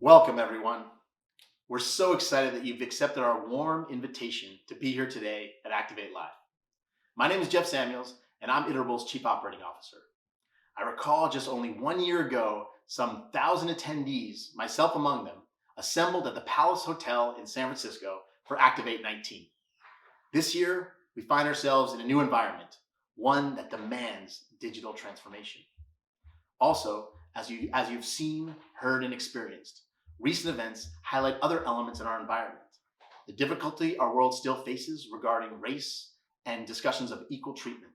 Welcome, everyone. We're so excited that you've accepted our warm invitation to be here today at Activate Live. My name is Jeff Samuels, and I'm Iterable's Chief Operating Officer. I recall just only 1 year ago, some 1,000 attendees, myself among them, assembled at the Palace Hotel in San Francisco for Activate 19. This year, we find ourselves in a new environment, one that demands digital transformation. Also, as you've seen, heard, and experienced, recent events highlight other elements in our environment. The difficulty our world still faces regarding race and discussions of equal treatment.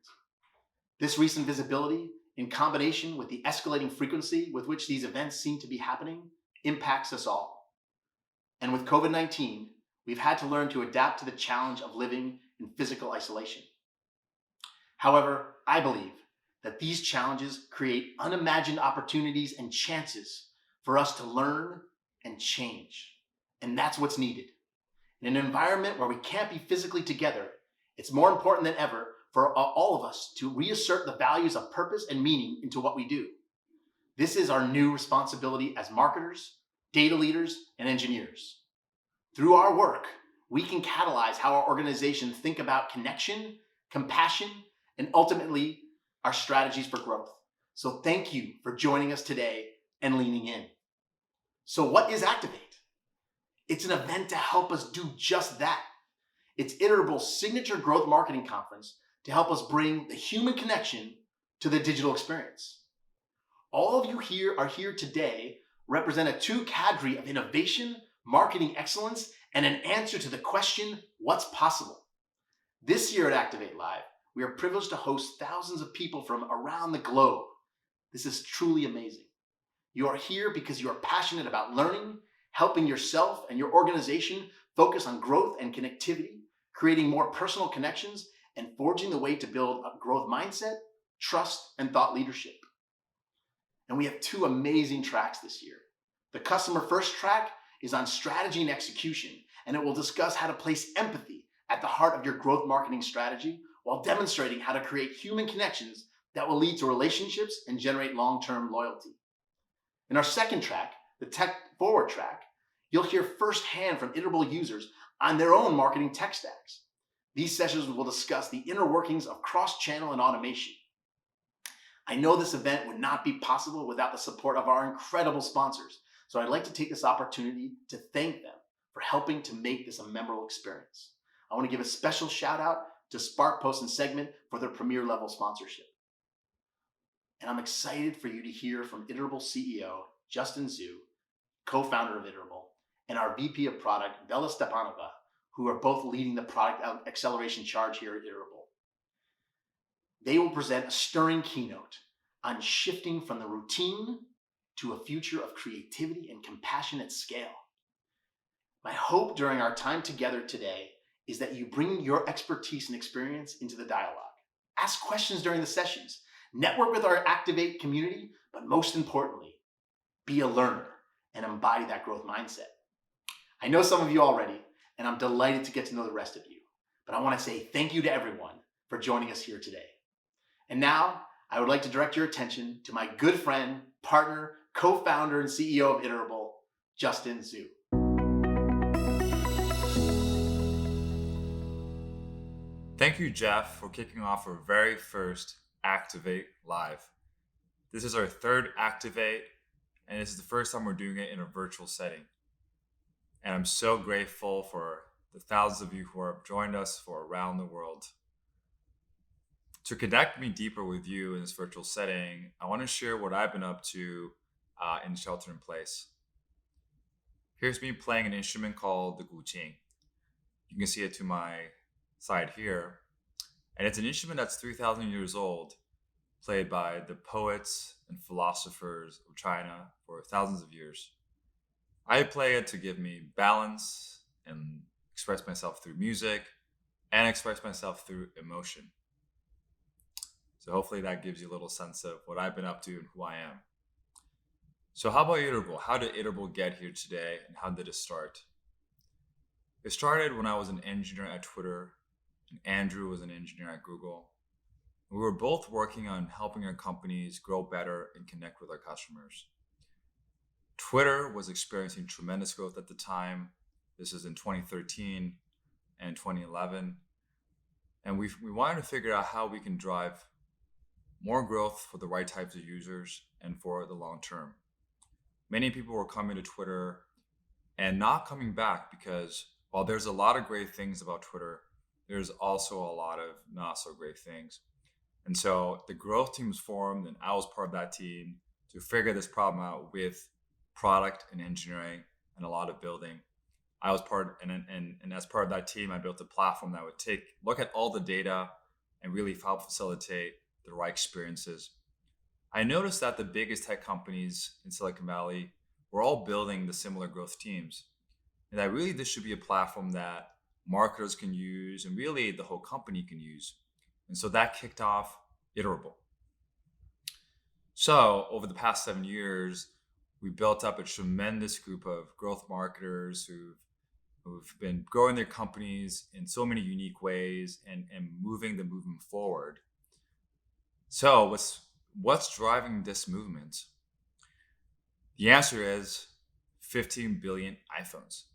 This recent visibility, in combination with the escalating frequency with which these events seem to be happening, impacts us all. And with COVID-19, we've had to learn to adapt to the challenge of living in physical isolation. However, I believe that these challenges create unimagined opportunities and chances for us to learn and change. And that's what's needed. In an environment where we can't be physically together, it's more important than ever for all of us to reassert the values of purpose and meaning into what we do. This is our new responsibility as marketers, data leaders, and engineers. Through our work, we can catalyze how our organizations think about connection, compassion, and ultimately our strategies for growth. So thank you for joining us today and leaning in. So what is Activate? It's an event to help us do just that. It's Iterable's signature growth marketing conference to help us bring the human connection to the digital experience. All of you here are here today represent a true cadre of innovation, marketing excellence, and an answer to the question, what's possible? This year at Activate Live, we are privileged to host thousands of people from around the globe. This is truly amazing. You are here because you are passionate about learning, helping yourself and your organization focus on growth and connectivity, creating more personal connections, and forging the way to build a growth mindset, trust, and thought leadership. And we have two amazing tracks this year. The Customer First track is on strategy and execution, and it will discuss how to place empathy at the heart of your growth marketing strategy while demonstrating how to create human connections that will lead to relationships and generate long-term loyalty. In our second track, the Tech Forward track, you'll hear firsthand from Iterable users on their own marketing tech stacks. These sessions will discuss the inner workings of cross-channel and automation. I know this event would not be possible without the support of our incredible sponsors, so I'd like to take this opportunity to thank them for helping to make this a memorable experience. I want to give a special shout out to Spark Post and Segment for their premier level sponsorship. And I'm excited for you to hear from Iterable CEO, Justin Zhu, co-founder of Iterable, and our VP of Product, Bela Stepanova, who are both leading the product acceleration charge here at Iterable. They will present a stirring keynote on shifting from the routine to a future of creativity and compassion at scale. My hope during our time together today is that you bring your expertise and experience into the dialogue. Ask questions during the sessions, network with our Activate community, but most importantly, be a learner and embody that growth mindset. I know some of you already, and I'm delighted to get to know the rest of you, but I want to say thank you to everyone for joining us here today. And now, I would like to direct your attention to my good friend, partner, co-founder, and CEO of Iterable, Justin Zhu. Thank you, Jeff, for kicking off our very first Activate Live. This is our third Activate, and this is the first time we're doing it in a virtual setting. And I'm so grateful for the thousands of you who have joined us from around the world. To connect me deeper with you in this virtual setting, I want to share what I've been up to in shelter in place. Here's me playing an instrument called the guqin. You can see it to my side here. And it's an instrument that's 3,000 years old, played by the poets and philosophers of China for thousands of years. I play it to give me balance and express myself through music and express myself through emotion. So hopefully that gives you a little sense of what I've been up to and who I am. So how about Iterable? How did Iterable get here today, and how did it start? It started when I was an engineer at Twitter, and Andrew was an engineer at Google. We were both working on helping our companies grow better and connect with our customers. Twitter was experiencing tremendous growth at the time. This is in 2013 and 2011. And we wanted to figure out how we can drive more growth for the right types of users and for the long term. Many people were coming to Twitter and not coming back because while there's a lot of great things about Twitter, there's also a lot of not so great things. And so the growth team was formed, and I was part of that team to figure this problem out with product and engineering and a lot of building. I was part, and as part of that team, I built a platform that would look at all the data and really help facilitate the right experiences. I noticed that the biggest tech companies in Silicon Valley were all building the similar growth teams, and that really this should be a platform that marketers can use and really the whole company can use. And so that kicked off Iterable. So over the past 7 years, we built up a tremendous group of growth marketers who've been growing their companies in so many unique ways and moving the movement forward. So what's driving this movement? The answer is 15 billion iPhones.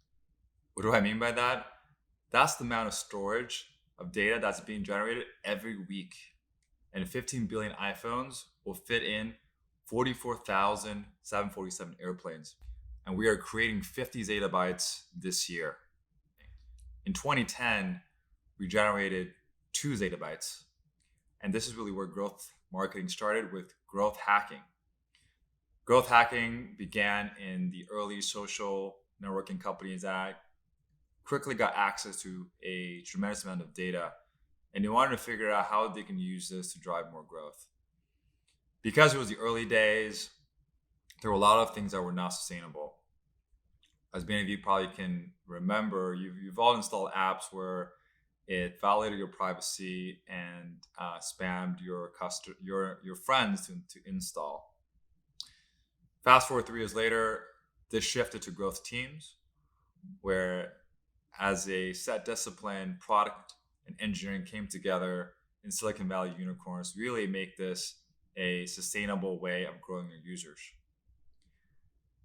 What do I mean by that? That's the amount of storage of data that's being generated every week. And 15 billion iPhones will fit in 44,000 747 airplanes. And we are creating 50 zettabytes this year. In 2010, we generated 2 zettabytes. And this is really where growth marketing started with growth hacking. Growth hacking began in the early social networking companies that quickly got access to a tremendous amount of data, and they wanted to figure out how they can use this to drive more growth. Because it was the early days, there were a lot of things that were not sustainable. As many of you probably can remember, you've all installed apps where it violated your privacy and spammed your friends to install. Fast forward 3 years later, this shifted to growth teams, where as a set discipline, product and engineering came together in Silicon Valley unicorns to really make this a sustainable way of growing your users.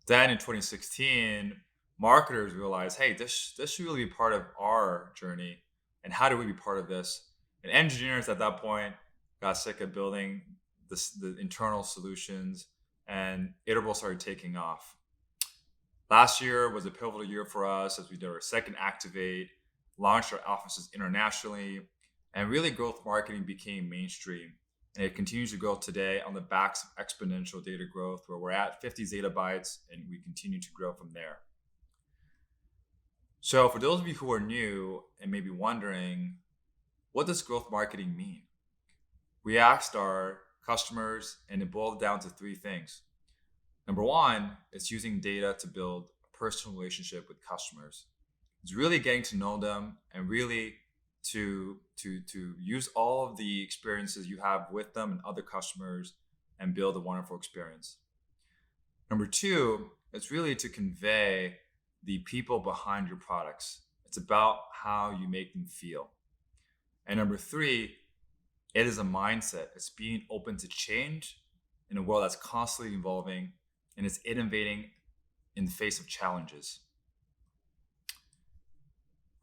Then in 2016, marketers realized, hey, this should really be part of our journey. And how do we be part of this? And engineers at that point got sick of building the internal solutions, and Iterable started taking off. Last year was a pivotal year for us as we did our second Activate, launched our offices internationally, and really growth marketing became mainstream. And it continues to grow today on the backs of exponential data growth, where we're at 50 zettabytes and we continue to grow from there. So for those of you who are new and maybe wondering, what does growth marketing mean? We asked our customers, and it boiled down to 3 things. Number 1, it's using data to build a personal relationship with customers. It's really getting to know them and really to use all of the experiences you have with them and other customers and build a wonderful experience. Number 2, it's really to convey the people behind your products. It's about how you make them feel. And number 3, it is a mindset. It's being open to change in a world that's constantly evolving, and it's innovating in the face of challenges.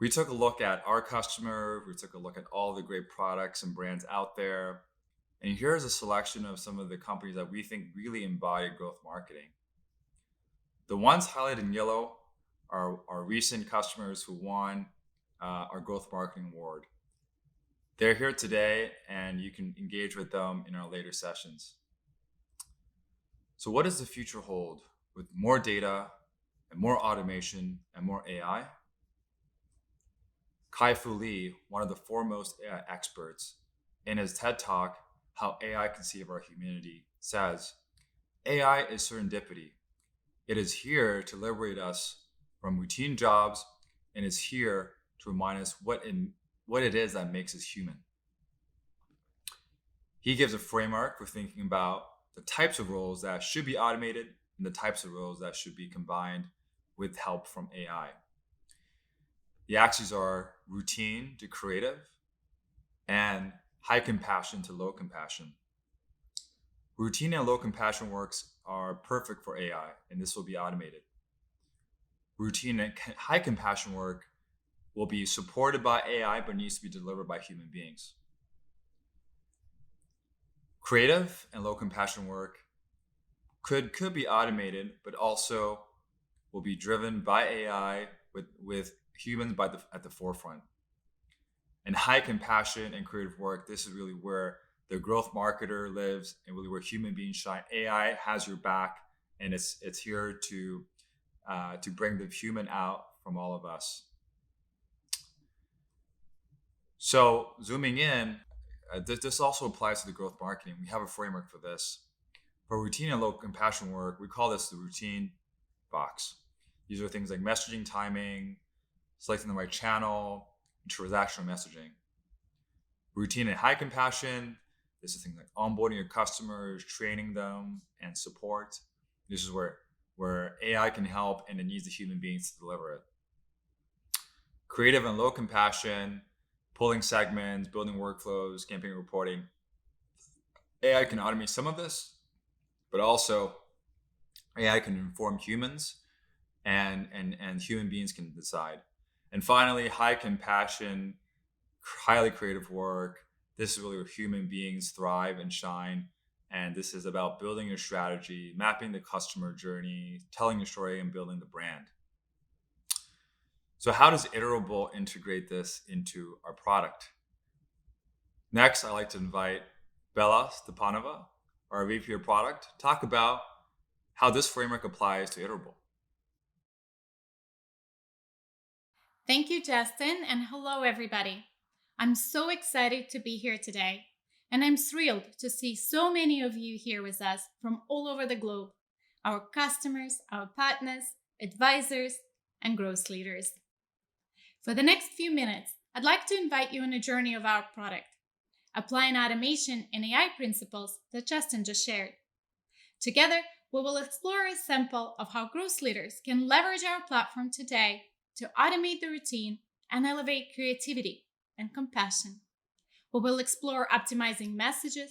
We took a look at our customer, we took a look at all the great products and brands out there, and here's a selection of some of the companies that we think really embody growth marketing. The ones highlighted in yellow are our recent customers who won our growth marketing award. They're here today, and you can engage with them in our later sessions. So what does the future hold with more data and more automation and more AI? Kai-Fu Lee, one of the foremost AI experts, in his TED Talk, How AI Can Save Our Humanity, says, AI is serendipity. It is here to liberate us from routine jobs, and is here to remind us what it is that makes us human. He gives a framework for thinking about the types of roles that should be automated and the types of roles that should be combined with help from AI. The axes are routine to creative and high compassion to low compassion. Routine and low compassion works are perfect for AI, and this will be automated. Routine and high compassion work will be supported by AI, but needs to be delivered by human beings. Creative and low compassion work could be automated, but also will be driven by AI with humans at the forefront. And high compassion and creative work, this is really where the growth marketer lives and really where human beings shine. AI has your back, and it's here to bring the human out from all of us. So zooming in, this also applies to the growth marketing. We have a framework for this. For routine and low compassion work, we call this the routine box. These are things like messaging timing, selecting the right channel, and transactional messaging. Routine and high compassion, this is things like onboarding your customers, training them, and support. This is where AI can help, and it needs the human beings to deliver it. Creative and low compassion, pulling segments, building workflows, campaign reporting. AI can automate some of this, but also AI can inform humans, and human beings can decide. And finally, high compassion, highly creative work. This is really where human beings thrive and shine. And this is about building your strategy, mapping the customer journey, telling your story, and building the brand. So how does Iterable integrate this into our product? Next, I'd like to invite Bela Stepanova, our VP of Product, talk about how this framework applies to Iterable. Thank you, Justin, and hello, everybody. I'm so excited to be here today, and I'm thrilled to see so many of you here with us from all over the globe, our customers, our partners, advisors, and growth leaders. For the next few minutes, I'd like to invite you on a journey of our product, applying automation and AI principles that Justin just shared. Together, we will explore a sample of how growth leaders can leverage our platform today to automate the routine and elevate creativity and compassion. We will explore optimizing messages,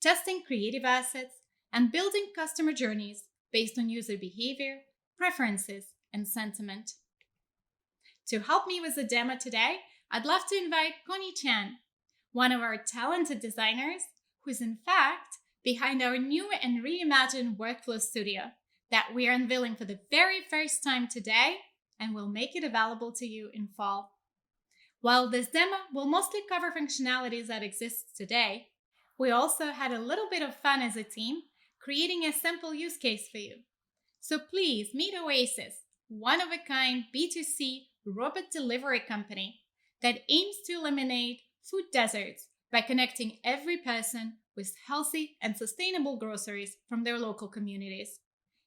testing creative assets, and building customer journeys based on user behavior, preferences, and sentiment. To help me with the demo today, I'd love to invite Connie Chan, one of our talented designers, who is in fact behind our new and reimagined workflow studio that we are unveiling for the very first time today and will make it available to you in fall. While this demo will mostly cover functionalities that exist today, we also had a little bit of fun as a team creating a simple use case for you. So please meet Oasis, one-of-a-kind B2C robot delivery company that aims to eliminate food deserts by connecting every person with healthy and sustainable groceries from their local communities.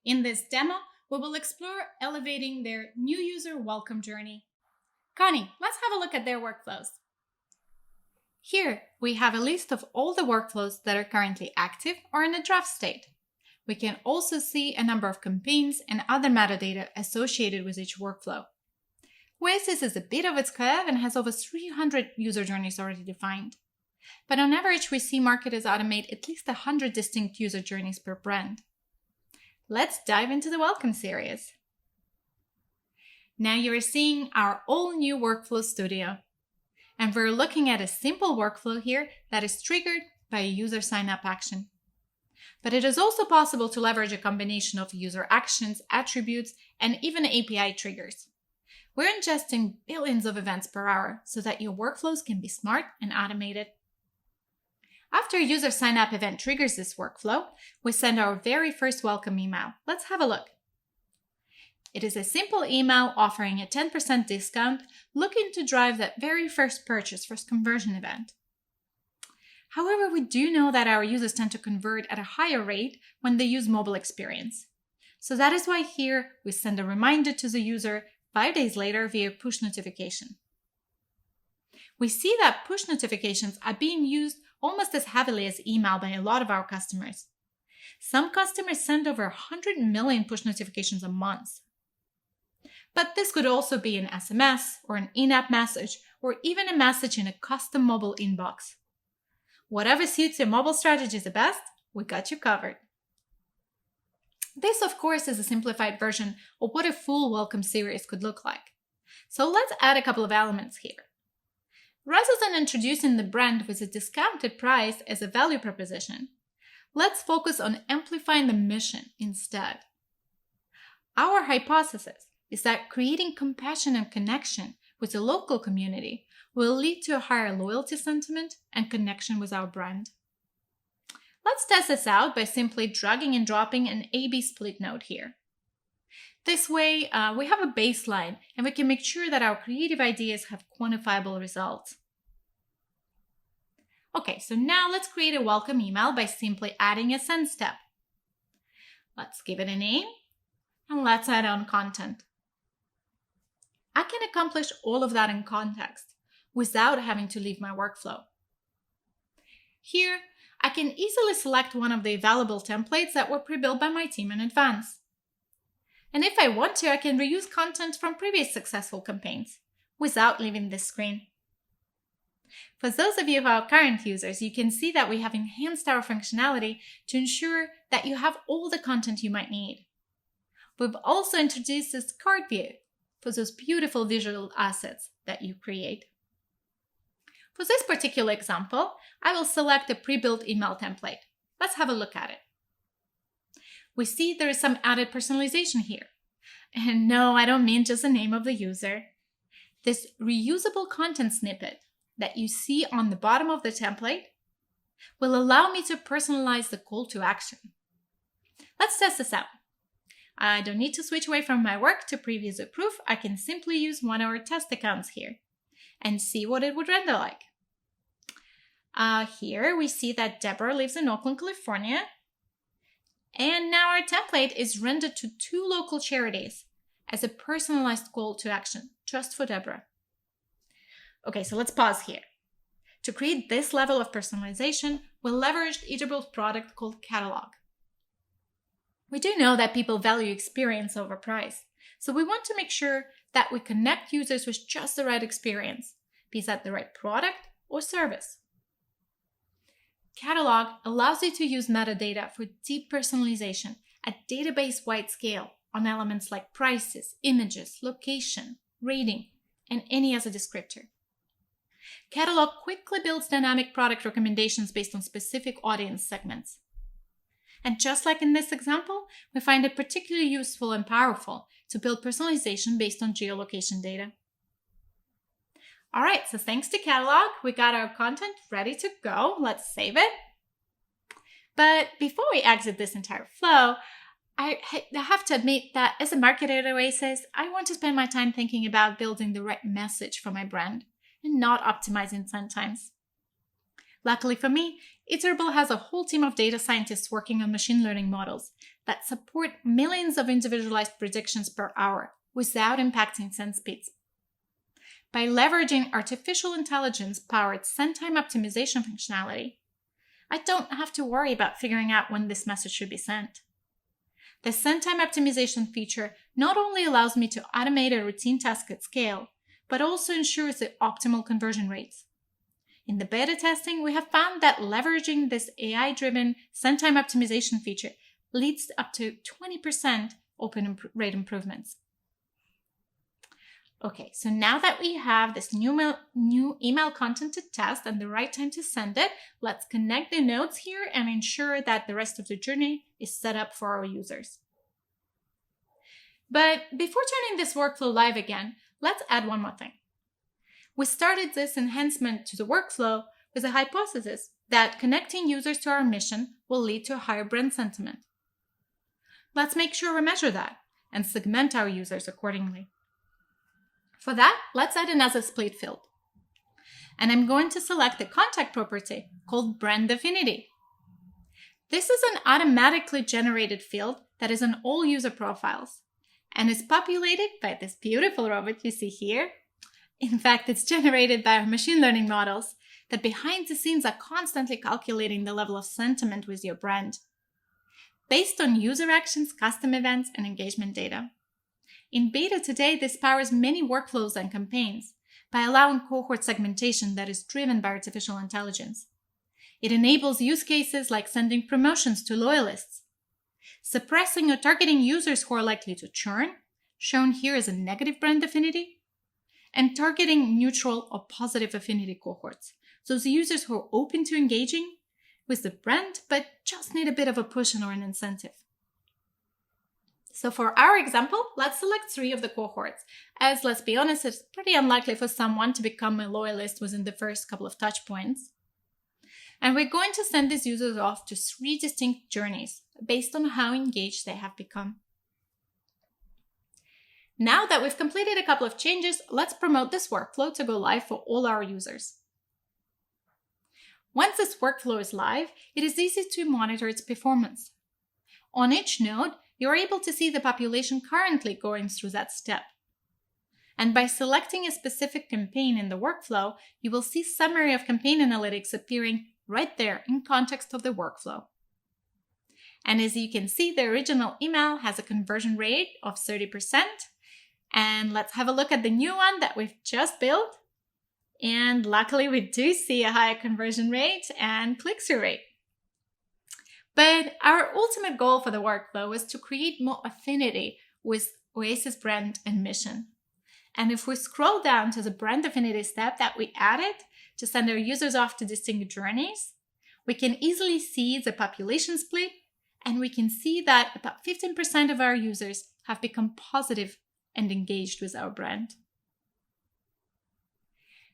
In this demo, we will explore elevating their new user welcome journey. Connie, let's have a look at their workflows. Here, we have a list of all the workflows that are currently active or in a draft state. We can also see a number of campaigns and other metadata associated with each workflow. Oasis is a bit of its curve and has over 300 user journeys already defined. But on average, we see marketers automate at least 100 distinct user journeys per brand. Let's dive into the welcome series. Now you are seeing our all-new workflow studio. And we're looking at a simple workflow here that is triggered by a user sign-up action. But it is also possible to leverage a combination of user actions, attributes, and even API triggers. We're ingesting billions of events per hour so that your workflows can be smart and automated. After a user sign-up event triggers this workflow, we send our very first welcome email. Let's have a look. It is a simple email offering a 10% discount, looking to drive that very first purchase, first conversion event. However, we do know that our users tend to convert at a higher rate when they use mobile experience. So that is why here we send a reminder to the user 5 days later via push notification. We see that push notifications are being used almost as heavily as email by a lot of our customers. Some customers send over 100 million push notifications a month. But this could also be an SMS or an in-app message or even a message in a custom mobile inbox. Whatever suits your mobile strategy the best, we got you covered. This, of course, is a simplified version of what a full welcome series could look like. So let's add a couple of elements here. Rather than introducing the brand with a discounted price as a value proposition, let's focus on amplifying the mission instead. Our hypothesis is that creating compassion and connection with the local community will lead to a higher loyalty sentiment and connection with our brand. Let's test this out by simply dragging and dropping an A/B split node here. This way, we have a baseline and we can make sure that our creative ideas have quantifiable results. Okay, so now let's create a welcome email by simply adding a send step. Let's give it a name and let's add on content. I can accomplish all of that in context without having to leave my workflow. Here, I can easily select one of the available templates that were pre-built by my team in advance. And if I want to, I can reuse content from previous successful campaigns without leaving this screen. For those of you who are current users, you can see that we have enhanced our functionality to ensure that you have all the content you might need. We've also introduced this card view for those beautiful visual assets that you create. For this particular example, I will select a pre-built email template. Let's have a look at it. We see there is some added personalization here. And no, I don't mean just the name of the user. This reusable content snippet that you see on the bottom of the template will allow me to personalize the call to action. Let's test this out. I don't need to switch away from my work to preview the proof. I can simply use one of our test accounts here and see what it would render like. Here we see that Deborah lives in Oakland, California. And now our template is rendered to 2 local charities as a personalized call to action, just for Deborah. Okay, so let's pause here. To create this level of personalization, we'll leverage Iterable's product called Catalog. We do know that people value experience over price, so we want to make sure that we connect users with just the right experience, be that the right product or service. Catalog allows you to use metadata for deep personalization at database-wide scale on elements like prices, images, location, rating, and any other descriptor. Catalog quickly builds dynamic product recommendations based on specific audience segments. And just like in this example, we find it particularly useful and powerful to build personalization based on geolocation data. All right, so thanks to Catalog, we got our content ready to go. Let's save it. But before we exit this entire flow, I have to admit that as a marketer at Oasis, I want to spend my time thinking about building the right message for my brand and not optimizing send times. Luckily for me, Iterable has a whole team of data scientists working on machine learning models that support millions of individualized predictions per hour without impacting send speeds. By leveraging artificial intelligence-powered send time optimization functionality, I don't have to worry about figuring out when this message should be sent. The send time optimization feature not only allows me to automate a routine task at scale, but also ensures the optimal conversion rates. In the beta testing, we have found that leveraging this AI-driven send time optimization feature leads to up to 20% open rate improvements. Okay, so now that we have this new email content to test and the right time to send it, let's connect the nodes here and ensure that the rest of the journey is set up for our users. But before turning this workflow live again, let's add one more thing. We started this enhancement to the workflow with a hypothesis that connecting users to our mission will lead to a higher brand sentiment. Let's make sure we measure that and segment our users accordingly. For that, let's add another split field. And I'm going to select the contact property called Brand Affinity. This is an automatically generated field that is on all user profiles and is populated by this beautiful robot you see here. In fact, it's generated by our machine learning models that behind the scenes are constantly calculating the level of sentiment with your brand, based on user actions, custom events, and engagement data. In beta today, this powers many workflows and campaigns by allowing cohort segmentation that is driven by artificial intelligence. It enables use cases like sending promotions to loyalists, suppressing or targeting users who are likely to churn, shown here as a negative brand affinity, and targeting neutral or positive affinity cohorts, so the users who are open to engaging with the brand but just need a bit of a push or an incentive. So for our example, let's select 3 of the cohorts, as let's be honest, it's pretty unlikely for someone to become a loyalist within the first couple of touch points. And we're going to send these users off to 3 distinct journeys based on how engaged they have become. Now that we've completed a couple of changes, let's promote this workflow to go live for all our users. Once this workflow is live, it is easy to monitor its performance. On each node, you're able to see the population currently going through that step. And by selecting a specific campaign in the workflow, you will see summary of campaign analytics appearing right there in context of the workflow. And as you can see, the original email has a conversion rate of 30%. And let's have a look at the new one that we've just built. And luckily, we do see a higher conversion rate and click-through rate. But our ultimate goal for the workflow was to create more affinity with Oasis brand and mission. And if we scroll down to the brand affinity step that we added to send our users off to distinct journeys, we can easily see the population split, and we can see that about 15% of our users have become positive and engaged with our brand.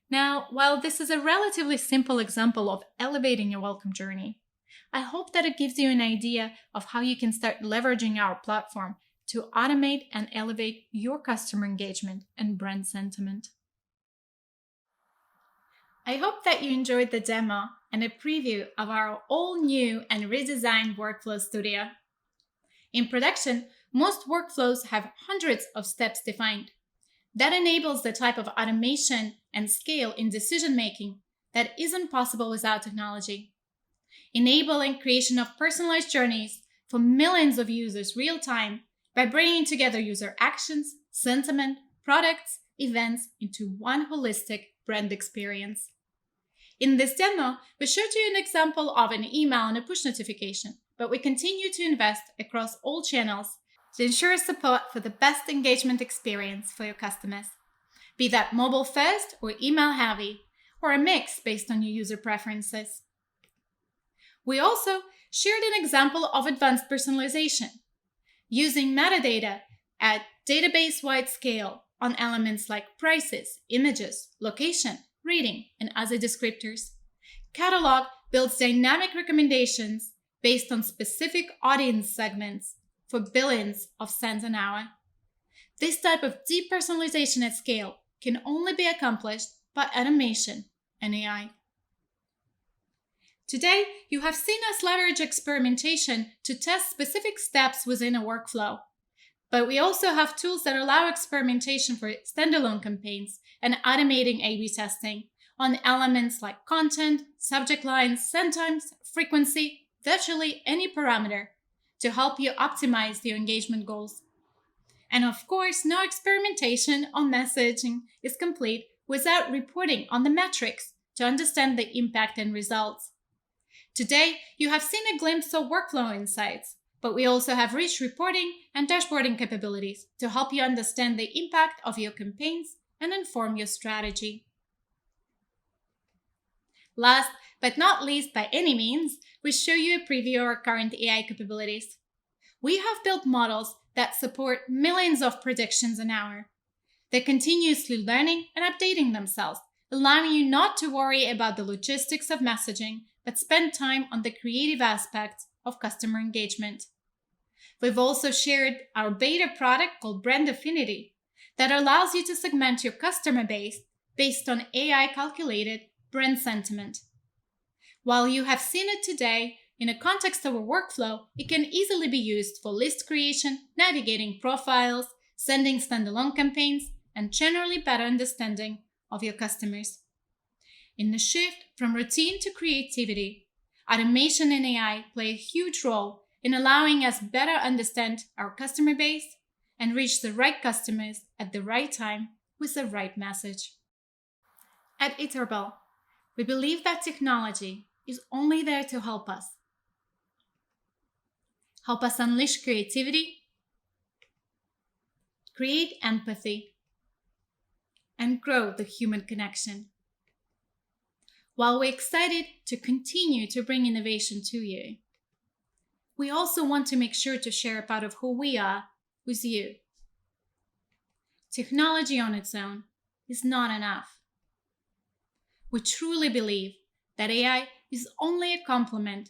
Now, while this is a relatively simple example of elevating your welcome journey, I hope that it gives you an idea of how you can start leveraging our platform to automate and elevate your customer engagement and brand sentiment. I hope that you enjoyed the demo and a preview of our all-new and redesigned Workflow Studio. In production, most workflows have hundreds of steps defined. That enables the type of automation and scale in decision-making that isn't possible without technology, enabling creation of personalized journeys for millions of users real-time by bringing together user actions, sentiment, products, events into one holistic brand experience. In this demo, we showed you an example of an email and a push notification, but we continue to invest across all channels to ensure support for the best engagement experience for your customers, be that mobile first or email heavy, or a mix based on your user preferences. We also shared an example of advanced personalization, using metadata at database-wide scale on elements like prices, images, location, rating, and other descriptors. Catalog builds dynamic recommendations based on specific audience segments for billions of cents an hour. This type of deep personalization at scale can only be accomplished by automation and AI. Today, you have seen us leverage experimentation to test specific steps within a workflow. But we also have tools that allow experimentation for standalone campaigns and automating A/B testing on elements like content, subject lines, send times, frequency, virtually any parameter to help you optimize your engagement goals. And of course, no experimentation on messaging is complete without reporting on the metrics to understand the impact and results. Today, you have seen a glimpse of workflow insights, but we also have rich reporting and dashboarding capabilities to help you understand the impact of your campaigns and inform your strategy. Last but not least by any means, we show you a preview of our current AI capabilities. We have built models that support millions of predictions an hour. They're continuously learning and updating themselves, allowing you not to worry about the logistics of messaging, but spend time on the creative aspects of customer engagement. We've also shared our beta product called Brand Affinity that allows you to segment your customer base based on AI-calculated brand sentiment. While you have seen it today, in a context of a workflow, it can easily be used for list creation, navigating profiles, sending standalone campaigns, and generally better understanding of your customers. In the shift from routine to creativity, automation and AI play a huge role in allowing us better understand our customer base and reach the right customers at the right time with the right message. At Iterable, we believe that technology is only there to help us. help us unleash creativity, create empathy, and grow the human connection. While we're excited to continue to bring innovation to you, we also want to make sure to share a part of who we are with you. Technology on its own is not enough. We truly believe that AI is only a complement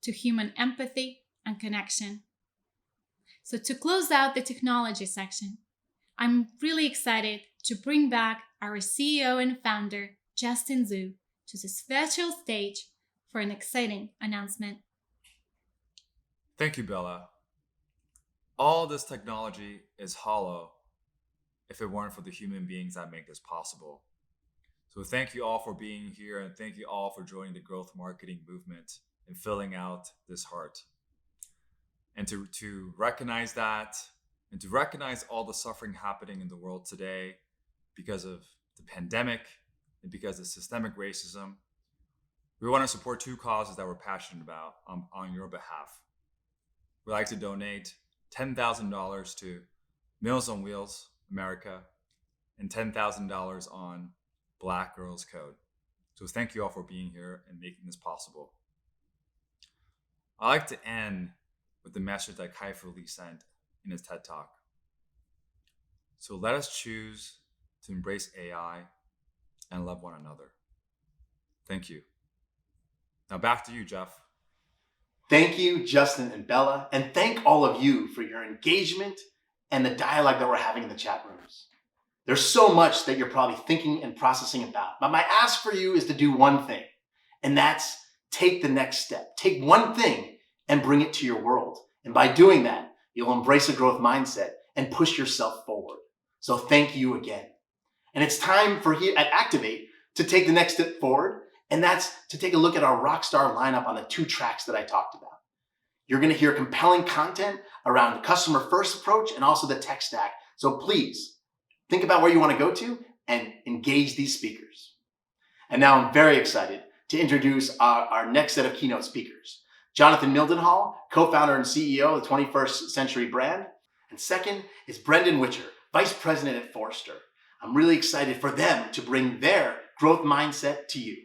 to human empathy and connection. So to close out the technology section, I'm really excited to bring back our CEO and founder, Justin Zhu, to this virtual stage for an exciting announcement. Thank you, Bella. All this technology is hollow if it weren't for the human beings that make this possible. So thank you all for being here, and thank you all for joining the growth marketing movement and filling out this heart. And to recognize that, and to recognize all the suffering happening in the world today because of the pandemic and because of systemic racism, we want to support two causes that we're passionate about on your behalf. We'd like to donate $10,000 to Meals on Wheels America and $10,000 on Black Girls Code. So thank you all for being here and making this possible. I like to end with the message that Kai-Fu Lee sent in his TED Talk. So let us choose to embrace AI and love one another. Thank you. Now back to you, Jeff. Thank you, Justin and Bella, and thank all of you for your engagement and the dialogue that we're having in the chat rooms. There's so much that you're probably thinking and processing about, but my ask for you is to do one thing, and that's take the next step. Take one thing and bring it to your world. And by doing that, you'll embrace a growth mindset and push yourself forward. So thank you again. And it's time for here at Activate to take the next step forward, and that's to take a look at our rockstar lineup on the 2 tracks that I talked about. You're going to hear compelling content around the customer first approach and also the tech stack. So please think about where you want to go to and engage these speakers. And now I'm very excited to introduce our next set of keynote speakers. Jonathan Mildenhall, co-founder and CEO of the 21st Century Brand. And second is Brendan Witcher, Vice President at Forrester. I'm really excited for them to bring their growth mindset to you.